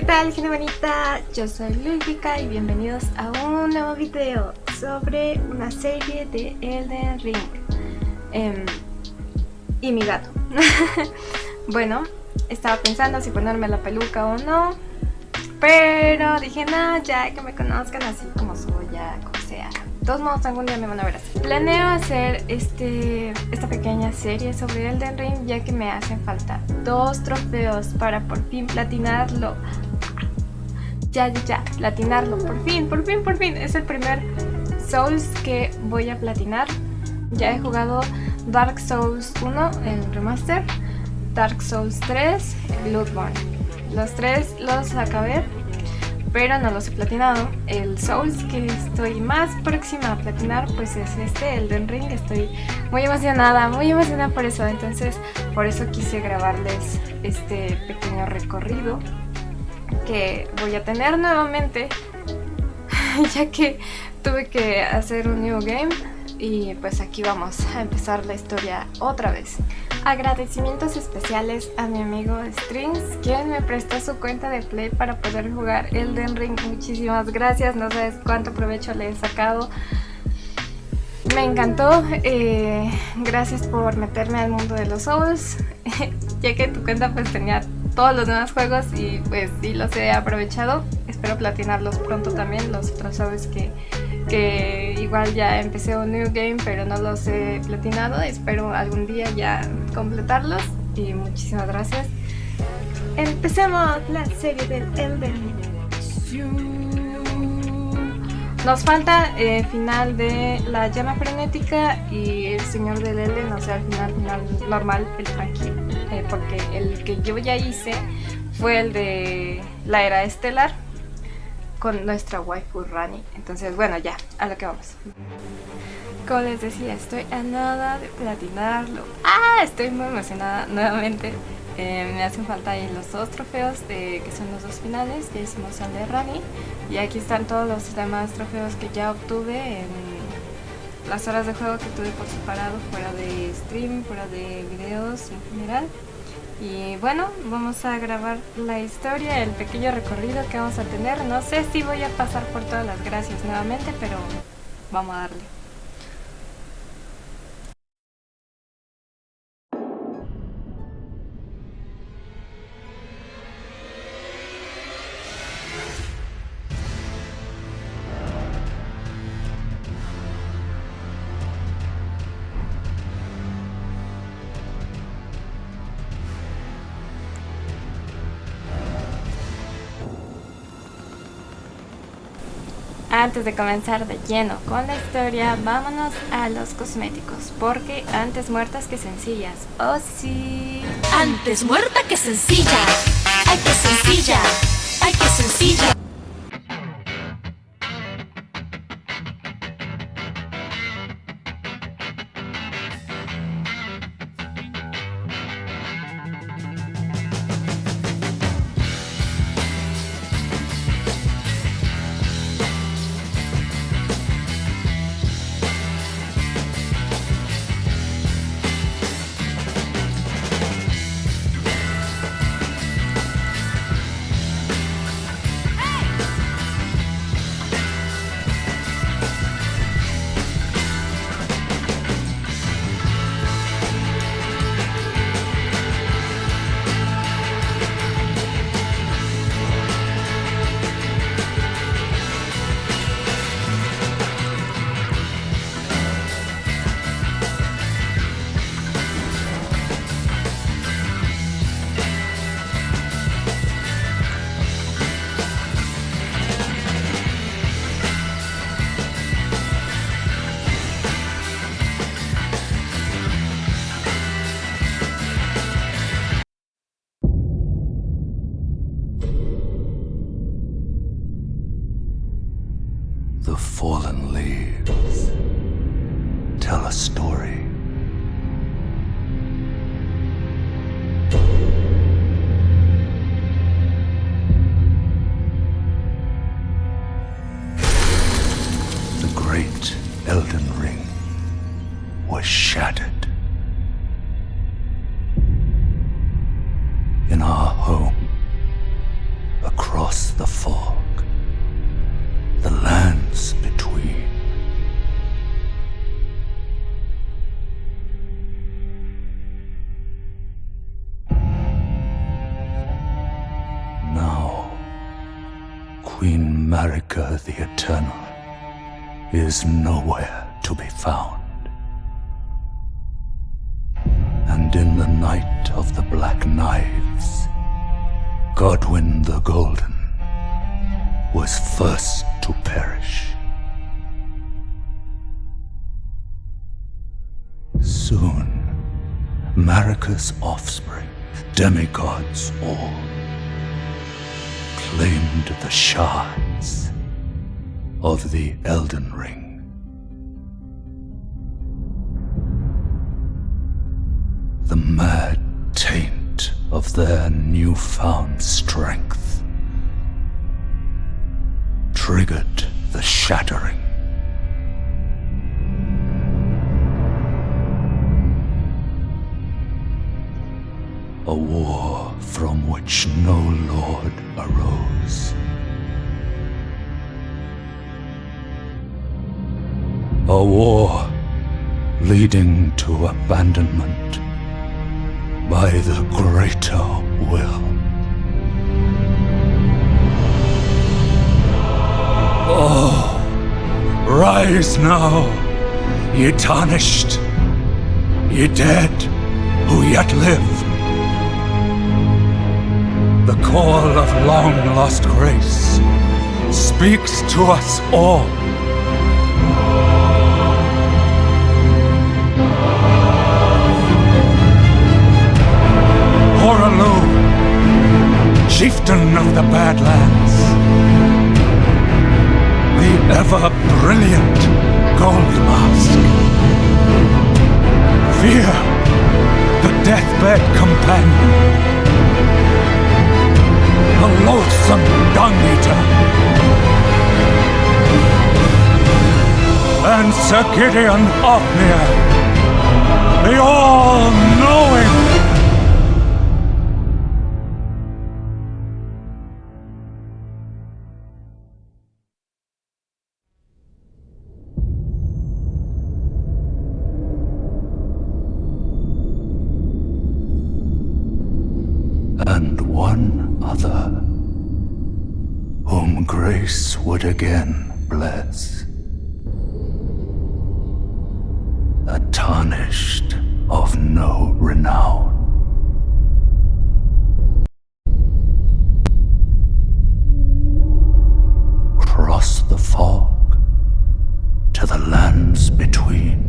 tal, gente bonita? Yo soy Ludwika y bienvenidos a un nuevo video sobre una serie de Elden Ring y mi gato. Bueno, estaba pensando si ponerme la peluca o no, pero dije, no, ya que me conozcan así como soy, ya como sea. De todos modos, algún día me van a ver así. Planeo hacer esta pequeña serie sobre Elden Ring, ya que me hacen falta 2 trofeos para por fin platinarlo. Ya, platinarlo, por fin. Es el primer Souls que voy a platinar. Ya he jugado Dark Souls 1, el remaster, Dark Souls 3, Bloodborne. Los 3 los acabé, pero no los he platinado. El Souls que estoy más próxima a platinar pues es Elden Ring. Estoy muy emocionada por eso. Entonces por eso quise grabarles este pequeño recorrido que voy a tener nuevamente, ya que tuve que hacer un new game. Y pues aquí vamos a empezar la historia otra vez. Agradecimientos especiales a mi amigo Strings, quien me prestó su cuenta de Play para poder jugar Elden Ring. Muchísimas gracias, no sabes cuánto provecho le he sacado. Me encantó, gracias por meterme al mundo de los Souls, ya que tu cuenta pues tenía todos los demás juegos y pues sí los he aprovechado. Espero platinarlos pronto también, los otros Souls que igual ya empecé un new game pero no los he platinado. Espero algún día ya completarlos y muchísimas gracias. Empecemos la serie del Elden Ring. Nos falta el final de la llama frenética y el señor del Elden, o sea, el final normal, el tranquilo, porque el que yo ya hice fue el de la era estelar con nuestra waifu Rani. Entonces, bueno, ya, a lo que vamos. Como les decía, estoy a nada de platinarlo. Estoy muy emocionada nuevamente. Me hacen falta ahí los 2 trofeos que son los 2 finales. Ya hicimos el de Rani y aquí están todos los demás trofeos que ya obtuve en las horas de juego que tuve por separado, fuera de stream, fuera de videos en general. Y bueno, vamos a grabar la historia, el pequeño recorrido que vamos a tener. No sé si voy a pasar por todas las gracias nuevamente, pero vamos a darle. Antes de comenzar de lleno con la historia, vámonos a los cosméticos, porque antes muertas que sencillas. ¡Oh sí! Antes muerta que sencilla. ¡Ay, qué sencilla! ¡Ay, qué sencilla! The fallen leaves tell a story. The great Elden Ring was shattered. In our home, across cross the fog, the lands between. Now, Queen Marika the Eternal is nowhere to be found. And in the night of the Black Knives, Godwyn the Golden was first to perish. Soon, Marika's offspring, demigods all, claimed the shards of the Elden Ring. The mad taint of their newfound strength triggered the shattering. A war from which no lord arose. A war leading to abandonment by the greater will. Oh, rise now, ye tarnished, ye dead who yet live. The call of long-lost grace speaks to us all. Horalu, chieftain of the Badlands, the ever-brilliant Gold Mask, Fear, the deathbed companion, the loathsome dung-eater, and Sir Gideon Othniel, the all-knowing. And one other, whom grace would again bless, a tarnished of no renown. Cross the fog to the lands between,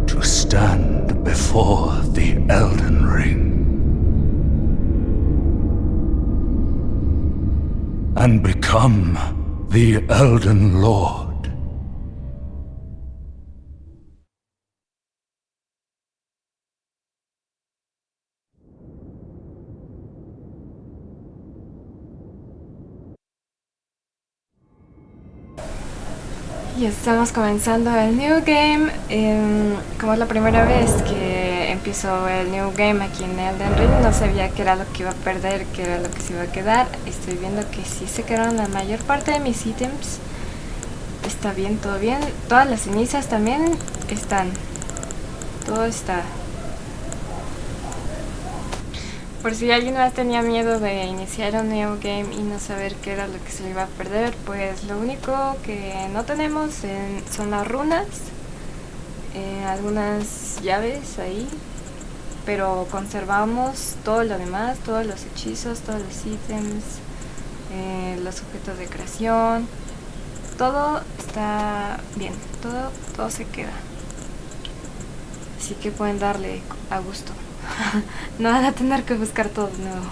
to stand before the Elden Ring and become the Elden Lord. Y estamos comenzando el New Game. Como es la primera vez que empiezo el New Game aquí en Elden Ring, no sabía qué era lo que iba a perder, qué era lo que se iba a quedar. Estoy viendo que sí se quedaron la mayor parte de mis ítems. Está bien, todo bien. Todas las cenizas también están. Todo está. Por si alguien más tenía miedo de iniciar un New Game y no saber qué era lo que se le iba a perder, pues lo único que no tenemos son las runas, algunas llaves ahí, pero conservamos todo lo demás, todos los hechizos, todos los ítems, los objetos de creación, todo está bien, todo se queda. Así que pueden darle a gusto. No van a tener que buscar todo de nuevo.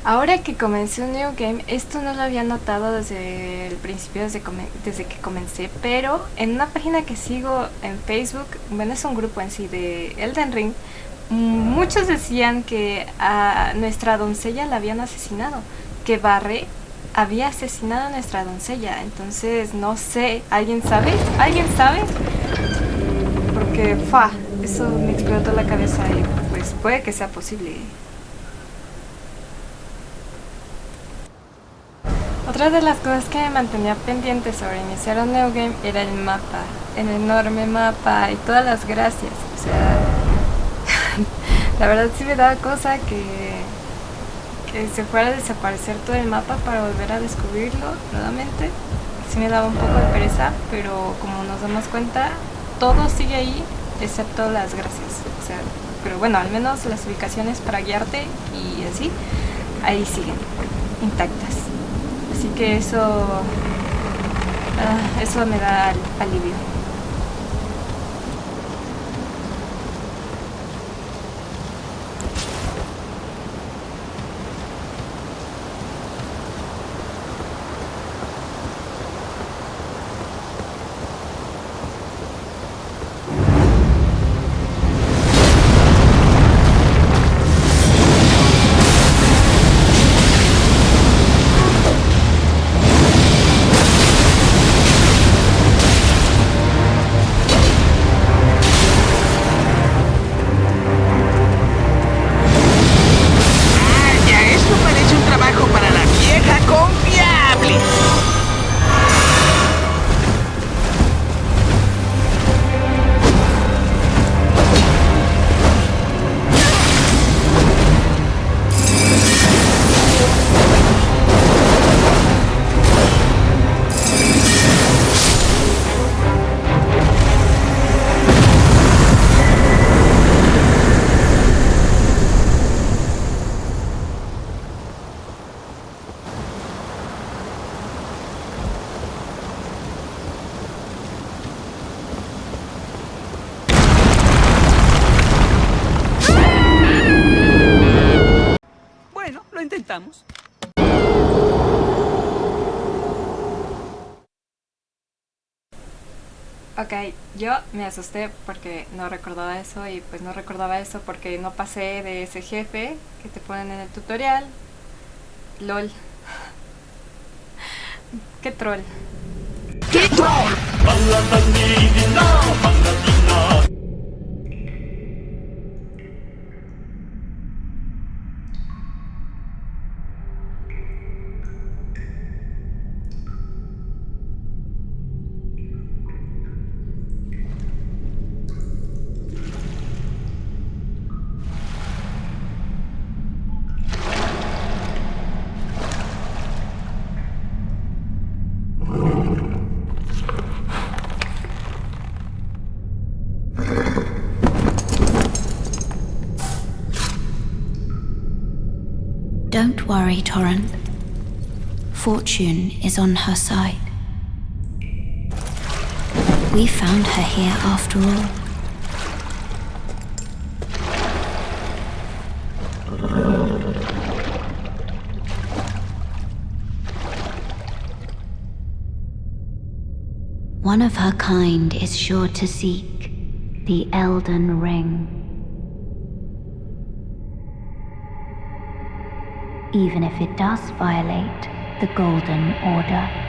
Ahora que comencé un New Game, esto no lo había notado desde el principio, desde que comencé, pero en una página que sigo en Facebook, bueno, es un grupo en sí de Elden Ring, muchos decían que a nuestra doncella la habían asesinado, que Barre había asesinado a nuestra doncella. Entonces, no sé, ¿alguien sabe? ¿Alguien sabe? Porque, eso me explotó la cabeza y pues puede que sea posible. Otra de las cosas que me mantenía pendiente sobre iniciar un New Game era el mapa, el enorme mapa y todas las gracias. O sea, la verdad sí me daba cosa que se fuera a desaparecer todo el mapa para volver a descubrirlo nuevamente. Sí me daba un poco de pereza, pero como nos damos cuenta, todo sigue ahí excepto las gracias. O sea, pero bueno, al menos las ubicaciones para guiarte y así, ahí siguen, intactas. Así que eso me da alivio. intentamos. Ok, yo me asusté porque no recordaba eso y pues no recordaba eso porque no pasé de ese jefe que te ponen en el tutorial. LOL. Qué troll. ¡Qué troll! Don't worry, Torrent. Fortune is on her side. We found her here after all. One of her kind is sure to seek the Elden Ring. Even if it does violate the Golden Order.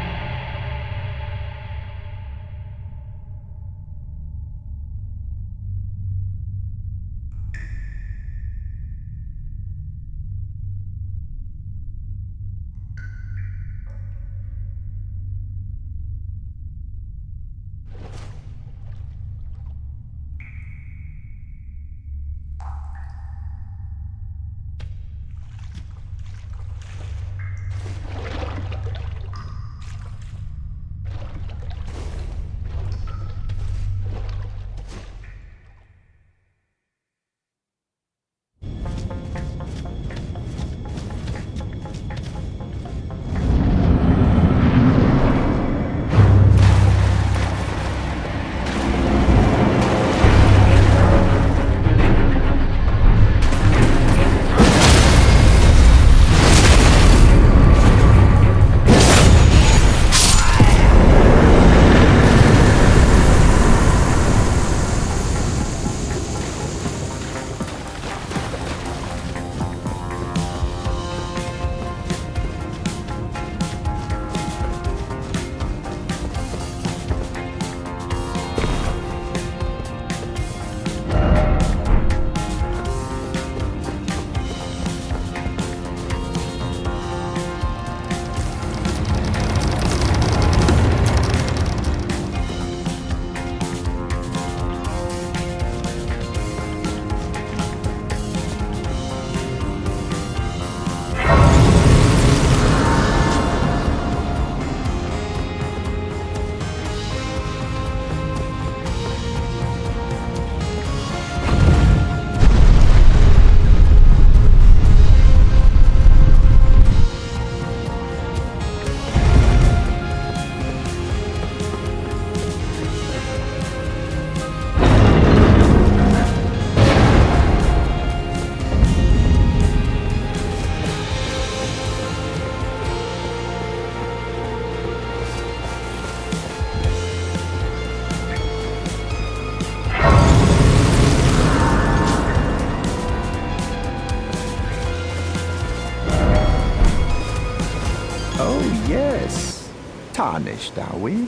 tarnished, are we?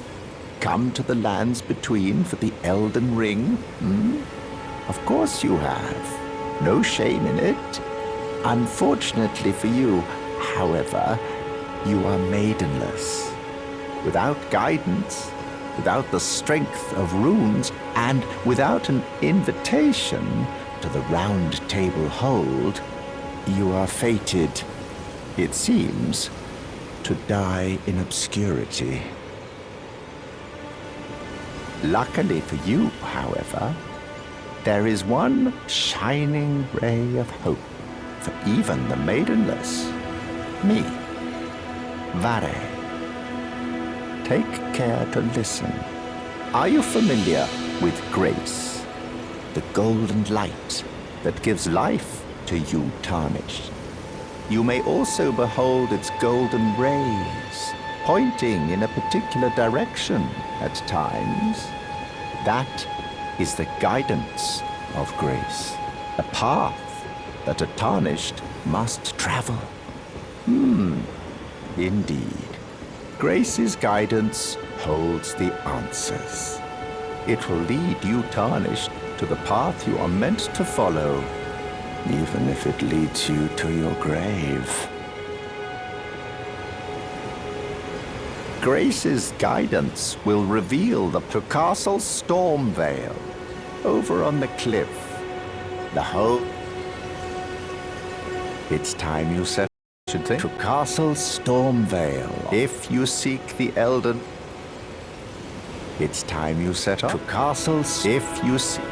Come to the lands between for the Elden Ring, hmm? Of course you have. No shame in it. Unfortunately for you, however, you are maidenless. Without guidance, without the strength of runes, and without an invitation to the Round Table Hold, you are fated, it seems, to die in obscurity. Luckily for you, however, there is one shining ray of hope for even the maidenless. Me, Vare. Take care to listen. Are you familiar with grace? The golden light that gives life to you tarnished. You may also behold its golden rays, pointing in a particular direction at times. That is the guidance of grace, a path that a tarnished must travel. Indeed. Grace's guidance holds the answers. It will lead you tarnished to the path you are meant to follow, even if it leads you to your grave. Grace's guidance will reveal the Castle Stormvale over on the cliff. The whole... It's time you set, should think, to Castle Stormvale. If you seek the Elden... It's time you set up to castles. If you seek...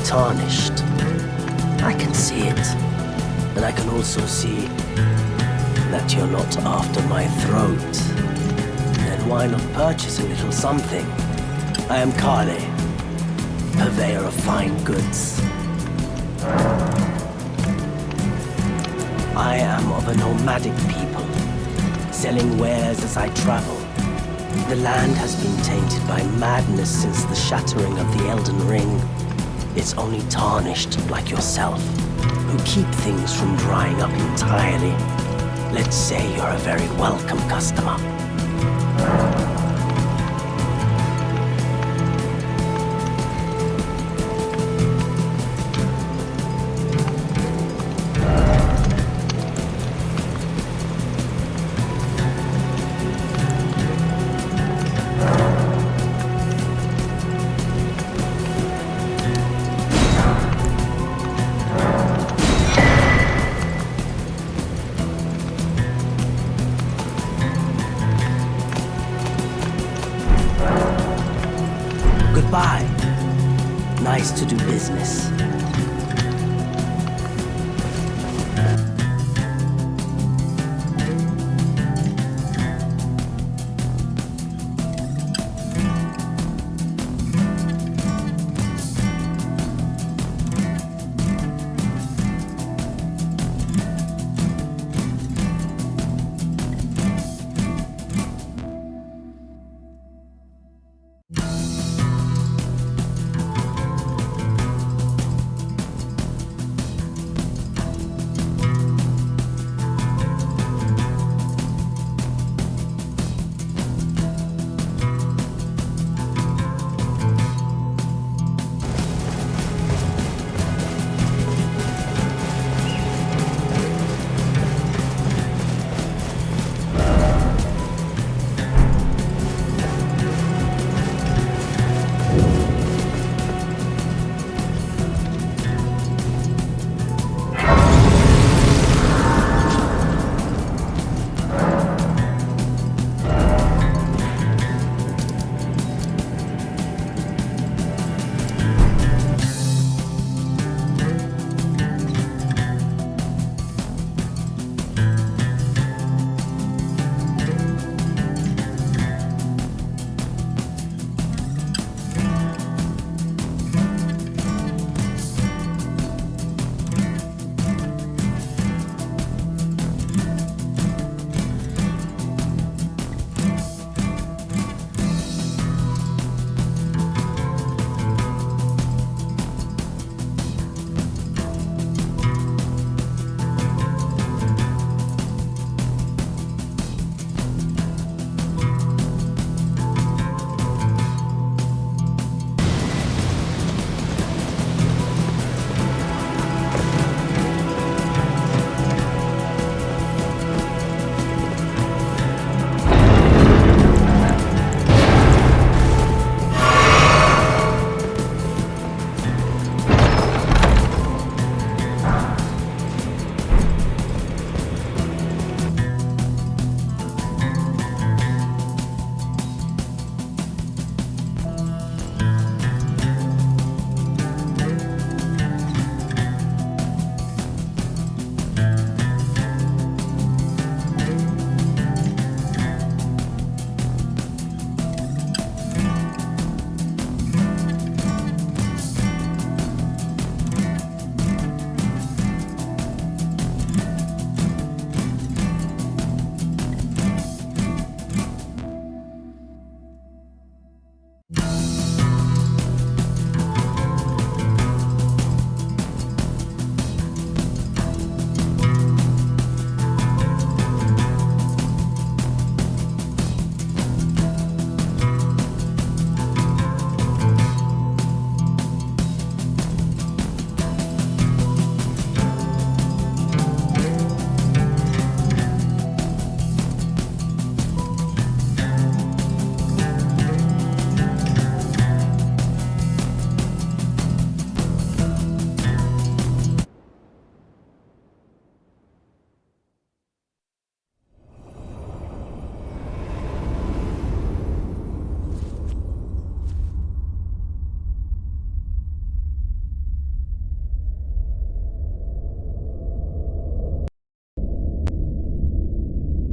Tarnished. I can see it. And I can also see that you're not after my throat. Then why not purchase a little something? I am Kale, purveyor of fine goods. I am of a nomadic people, selling wares as I travel. The land has been tainted by madness since the shattering of the Elden Ring. It's only tarnished like yourself, who keep things from drying up entirely. Let's say you're a very welcome customer. Goodbye. Nice to do business.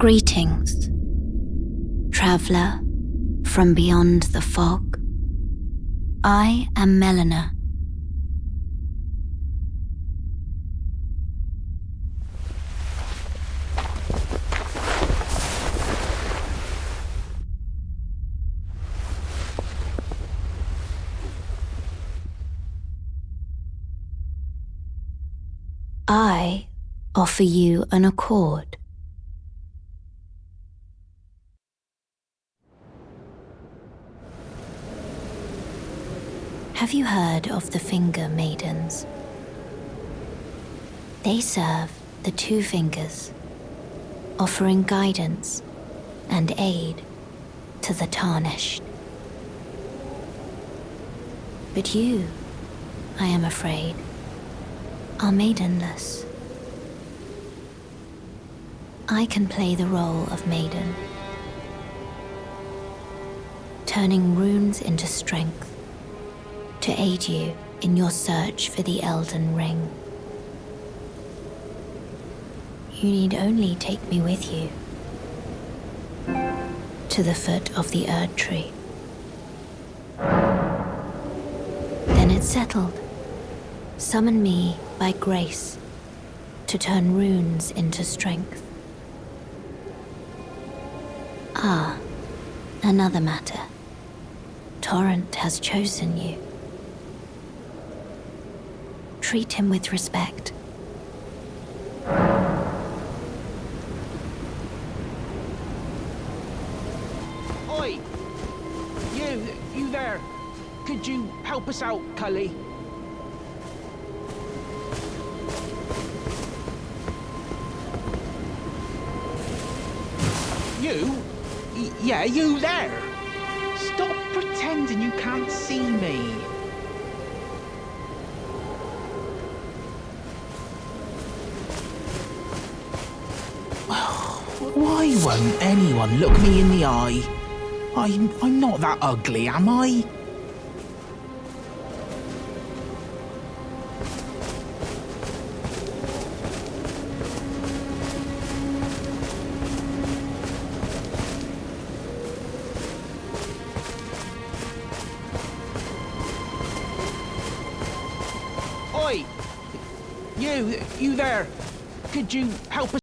Greetings, traveller from beyond the fog. I am Melina. I offer you an accord. Have you heard of the Finger Maidens? They serve the two fingers, offering guidance and aid to the tarnished. But you, I am afraid, are maidenless. I can play the role of maiden, turning runes into strength to aid you in your search for the Elden Ring. You need only take me with you to the foot of the Erd Tree. Then it's settled. Summon me by grace to turn runes into strength. Ah, another matter. Torrent has chosen you. Treat him with respect. Oi! You there. Could you help us out, Cully? You? Yeah, you there. Stop pretending you can't see me. Why won't anyone look me in the eye? I'm not that ugly, am I? Oi! You there. Could you help us?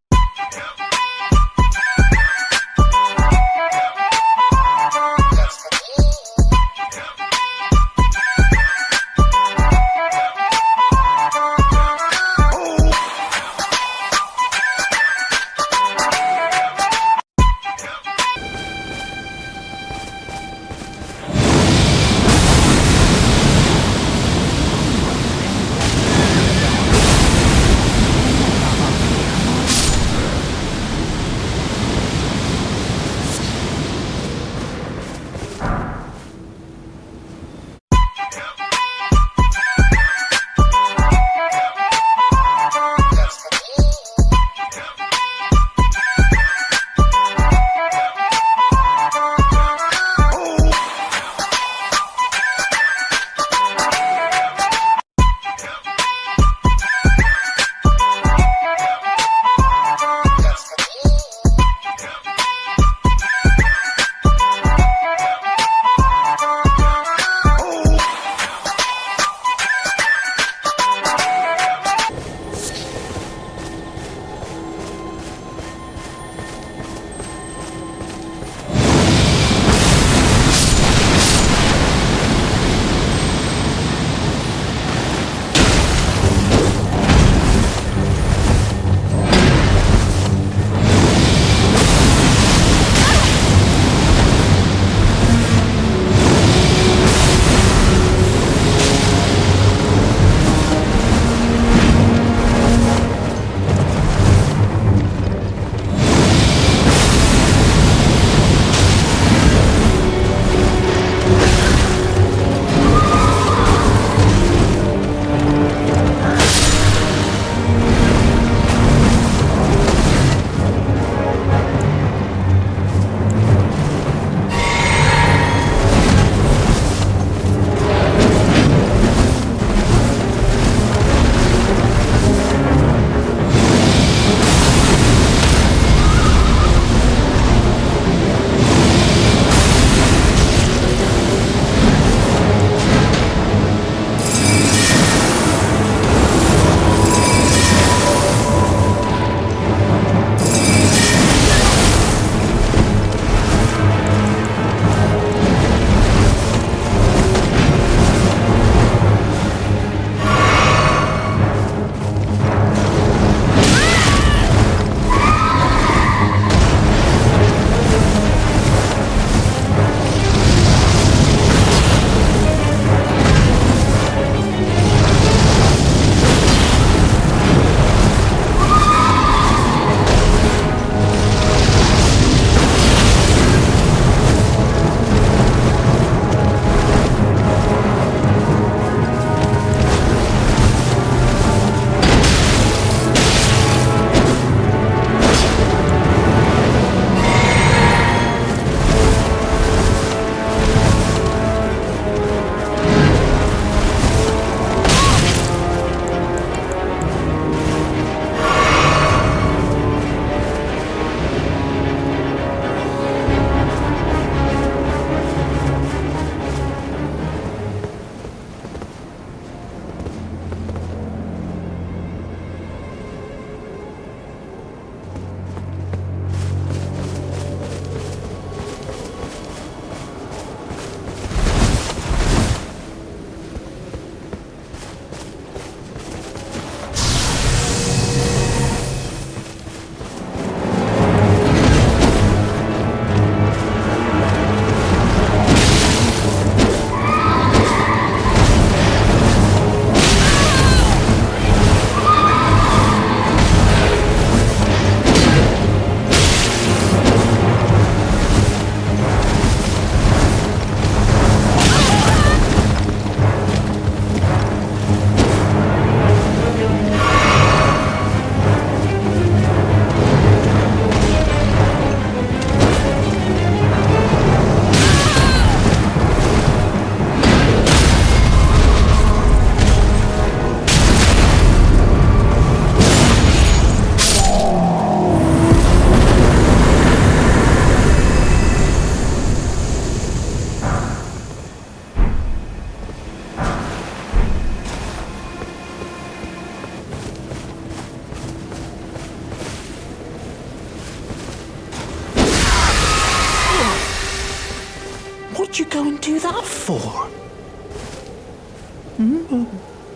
Where'd you go and do that for?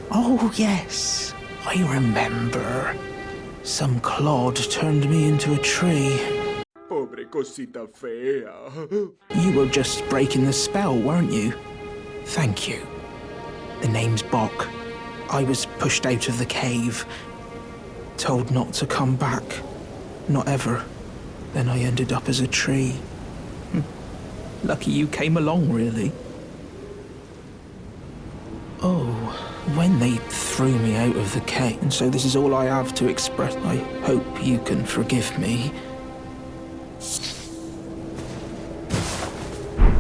Oh, yes. I remember. Some clod turned me into a tree. Pobre cosita fea. You were just breaking the spell, weren't you? Thank you. The name's Boc. I was pushed out of the cave. Told not to come back. Not ever. Then I ended up as a tree. Lucky you came along, really. Oh, when they threw me out of the cave, and so this is all I have to express. I hope you can forgive me.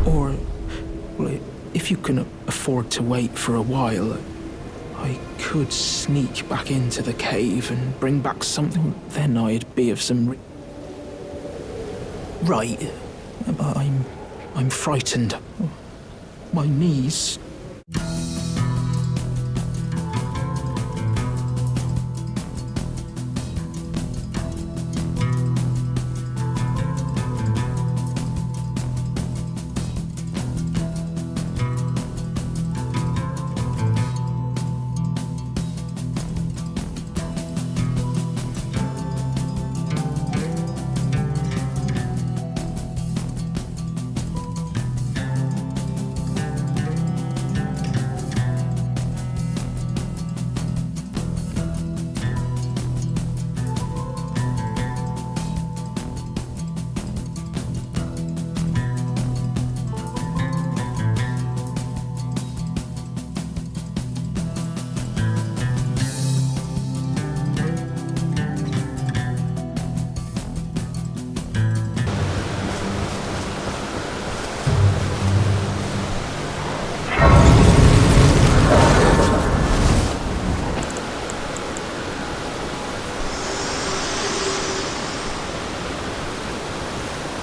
Or, well, if you can afford to wait for a while, I could sneak back into the cave and bring back something. Then I'd be of some... Right, but I'm frightened. My knees...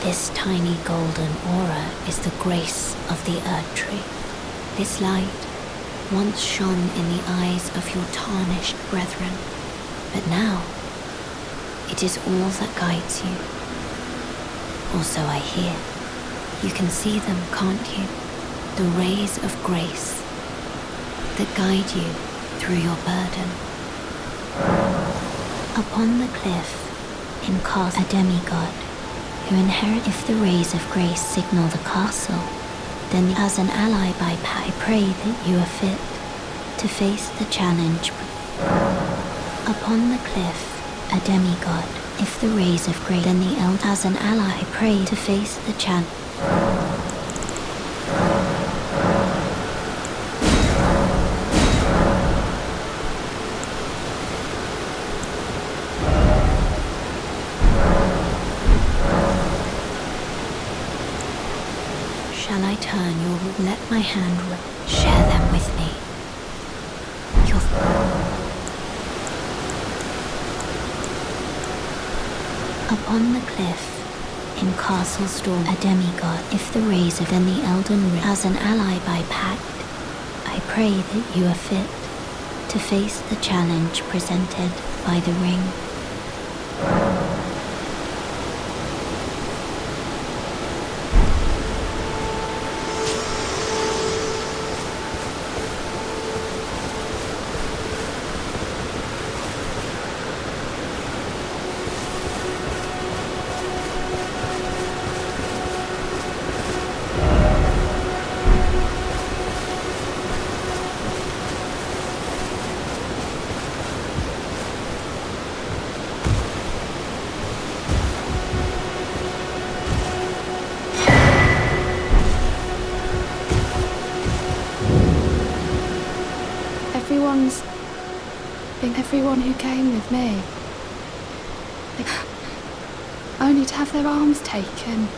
This tiny golden aura is the grace of the Earth Tree. This light once shone in the eyes of your tarnished brethren, but now it is all that guides you. Or so I hear. You can see them, can't you? The rays of grace that guide you through your burden. Upon the cliff in Castle, a demigod who inherit. If the rays of grace signal the castle, then as an ally by I pray that you are fit to face the challenge. Upon the cliff, a demigod. If the rays of grace, then the as an ally pray to face the challenge. Shall I turn your... Let my hand... Share them with me. Your... Upon the cliff, in Castle Storm, a demigod. If the rays of then the Elden Ring, as an ally by pact, I pray that you are fit to face the challenge presented by the ring. Everyone who came with me, only to have their arms taken,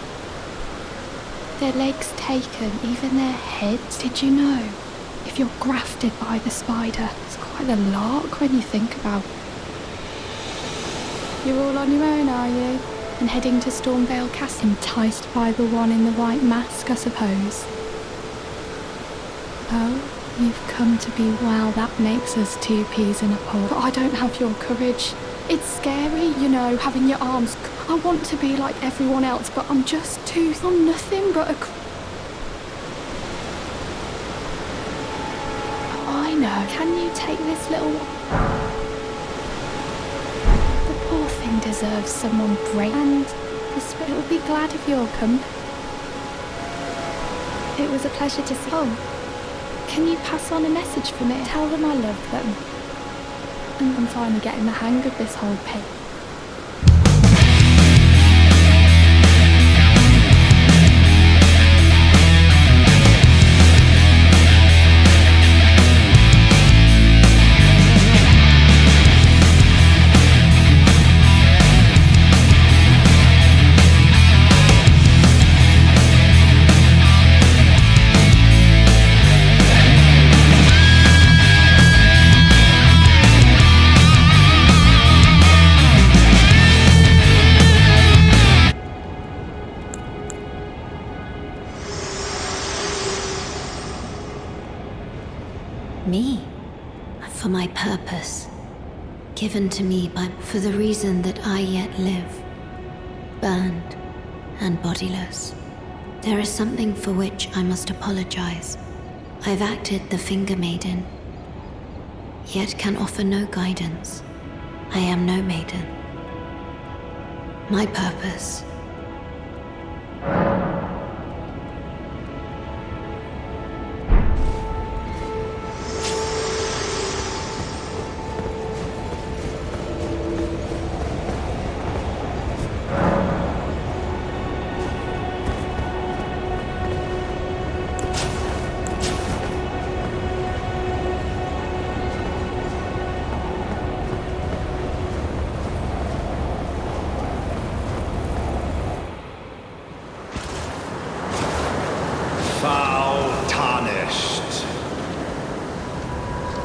their legs taken, even their heads. Did you know, if you're grafted by the spider, it's quite a lark when you think about it. You're all on your own, are you? And heading to Stormvale Castle, enticed by the one in the white mask, I suppose. Oh? You've come to be well, that makes us two peas in a pod. But I don't have your courage. It's scary, you know, having your arms. I want to be like everyone else, but I'm just too... I'm nothing but a... Melina, can you take this little one? The poor thing deserves someone brave, and the spirit will be glad of your company. It was a pleasure to see. Oh, can you pass on a message for me? Tell them I love them. And I'm finally getting the hang of this whole pig. Me? For my purpose, given to me for the reason that I yet live, burned and bodiless. There is something for which I must apologize. I've acted the finger maiden, yet can offer no guidance. I am no maiden. My purpose.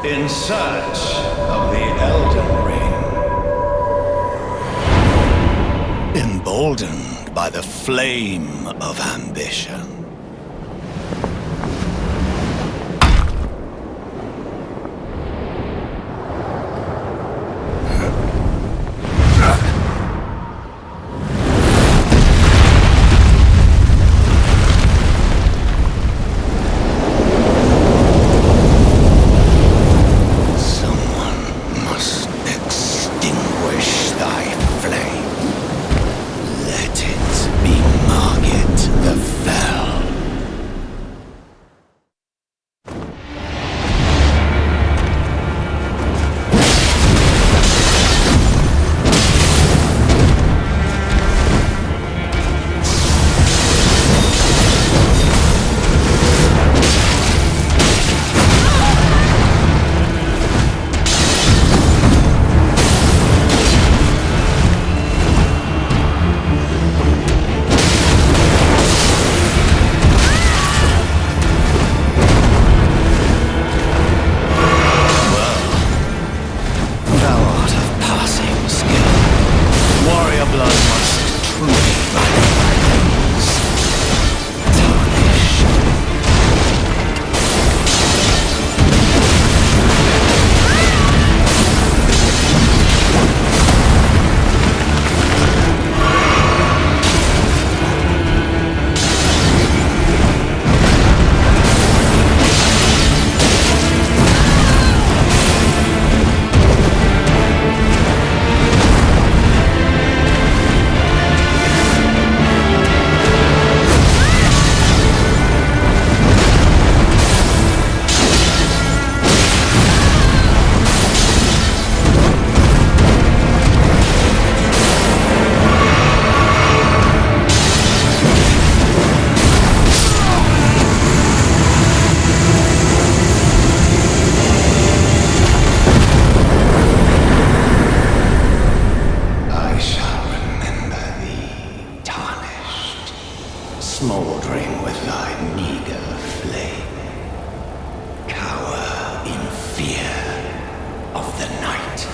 In search of the Elden Ring. Emboldened by the flame of ambition. Smouldering with thy meager flame, cower in fear of the night.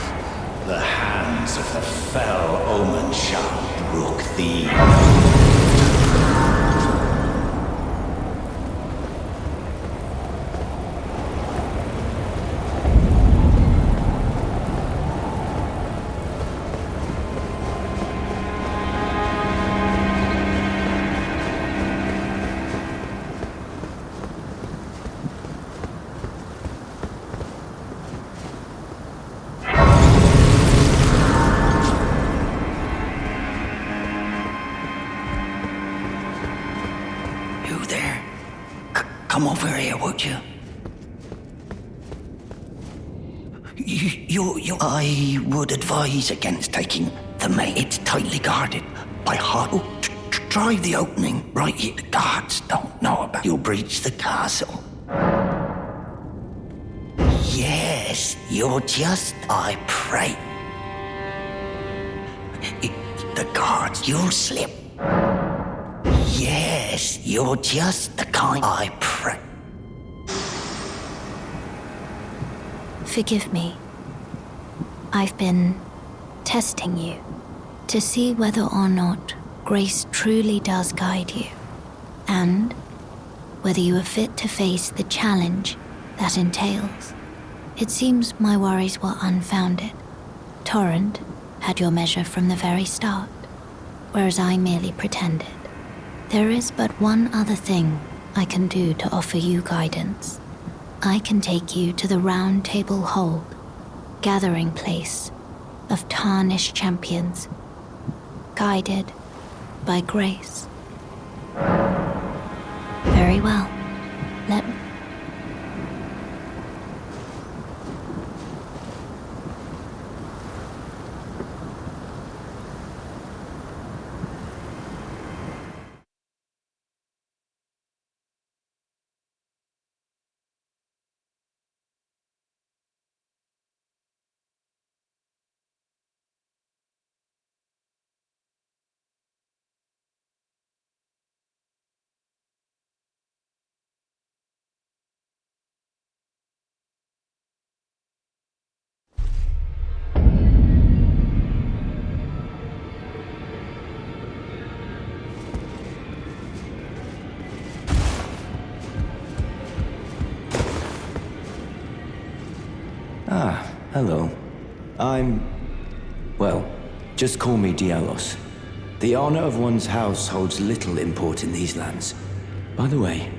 The hands of the fell omen shall brook thee no. come over here, would you? I would advise against taking the mate. It's tightly guarded by hot. Try the opening right here. The guards don't know about. You'll breach the castle. Yes, you're just, I pray. The guards, you'll slip. Yes, you're just the kind, I pray. Forgive me. I've been testing you to see whether or not grace truly does guide you, and whether you are fit to face the challenge that entails. It seems my worries were unfounded. Torrent had your measure from the very start, whereas I merely pretended. There is but one other thing I can do to offer you guidance. I can take you to the Round Table Hold, gathering place of tarnished champions, guided by grace. Very well. Let me... Hello. Well, just call me Dialos. The honor of one's house holds little import in these lands. By the way,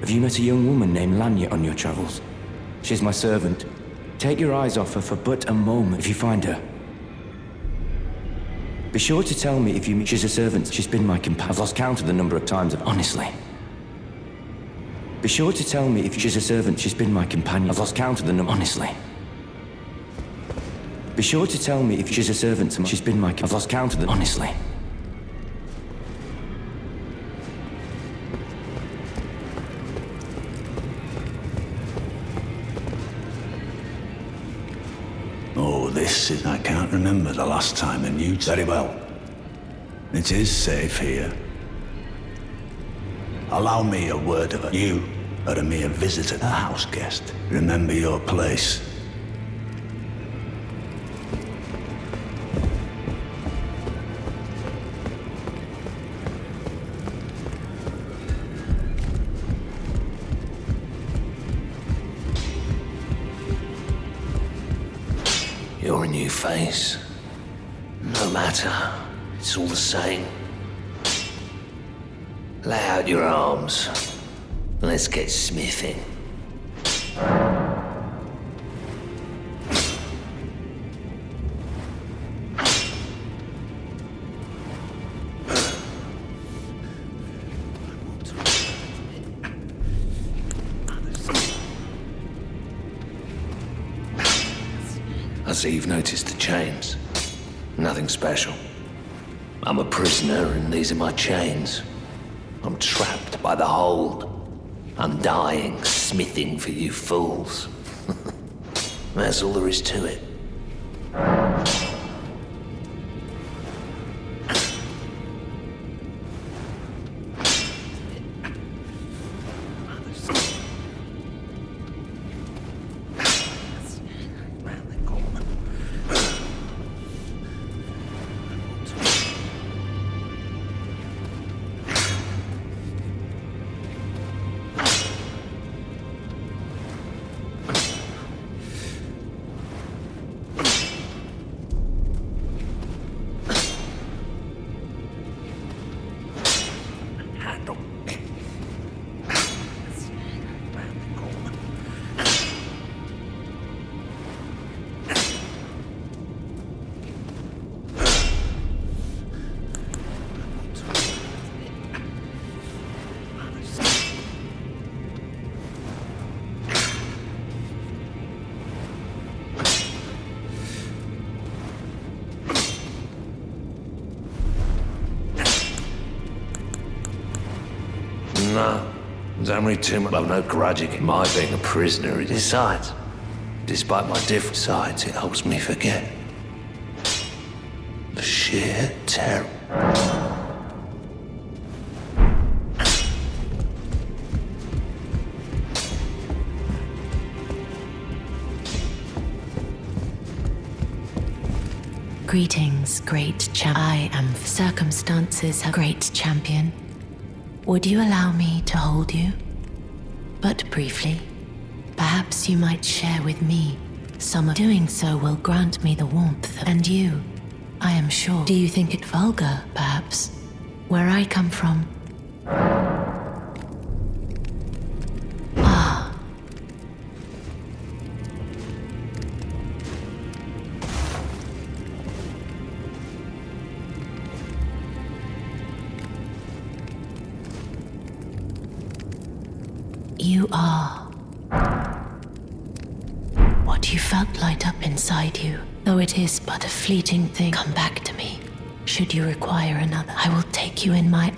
have you met a young woman named Lanya on your travels? She's my servant. Take your eyes off her for but a moment if you find her. Be sure to tell me if you meet. She's a servant. She's been my companion. I've lost count of the number of times honestly. Be sure to tell me if she's a servant. She's been my companion. I've lost count of the number honestly. Be sure to tell me if she's a servant. She's been my... I've lost count of them, honestly. Oh, this is... I can't remember the last time and you... Very well. It is safe here. Allow me a word of it. You are a mere visitor, a house guest. Remember your place. You're a new face. No matter, it's all the same. Lay out your arms. Let's get smithing. I see you've noticed the chains. Nothing special. I'm a prisoner and these are my chains. I'm trapped by the hold. I'm dying, smithing for you fools. That's all there is to it. No, don't read too much. I've no grudge against my being a prisoner. Besides, despite my different sides, it helps me forget the sheer terror. Greetings, great I am circumstances a great champion. Would you allow me to hold you? But briefly. Perhaps you might share with me. Some of doing so will grant me the warmth. And you, I am sure. Do you think it vulgar, perhaps? Where I come from. You are what you felt light up inside you, though it is but a fleeting thing. Come back to me. Should you require another, I will take you in my